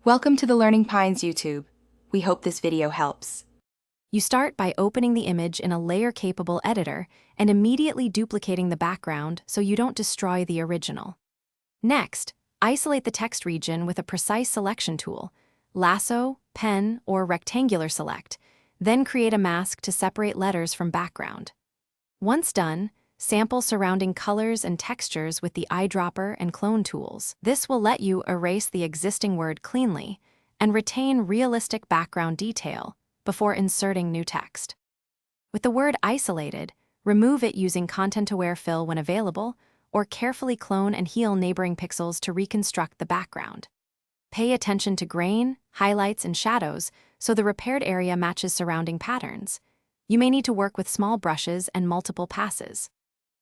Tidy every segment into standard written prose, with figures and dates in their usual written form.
Welcome to the Learning Pines YouTube. We hope this video helps. You start by opening the image in a layer-capable editor and immediately duplicating the background so you don't destroy the original. Next, isolate the text region with a precise selection tool, lasso, pen, or rectangular select, then create a mask to separate letters from background. Once done, sample surrounding colors and textures with the eyedropper and clone tools. This will let you erase the existing word cleanly and retain realistic background detail before inserting new text. With the word isolated, remove it using content-aware fill when available, or carefully clone and heal neighboring pixels to reconstruct the background. Pay attention to grain, highlights, and shadows so the repaired area matches surrounding patterns. You may need to work with small brushes and multiple passes.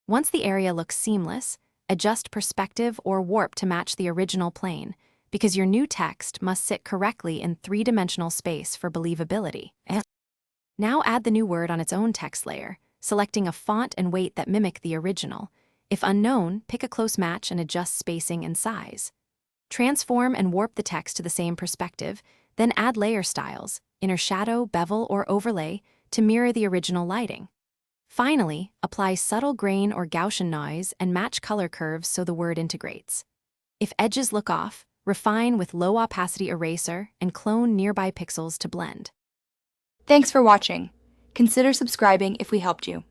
Once the area looks seamless, adjust perspective or warp to match the original plane, because your new text must sit correctly in three-dimensional space for believability. Now add the new word on its own text layer, selecting a font and weight that mimic the original. If unknown, pick a close match and adjust spacing and size. Transform and warp the text to the same perspective, then add layer styles, inner shadow, bevel, or overlay to mirror the original lighting. Finally, apply subtle grain or Gaussian noise and match color curves so the word integrates. If edges look off, refine with low opacity eraser and clone nearby pixels to blend. Thanks for watching. Consider subscribing if we helped you.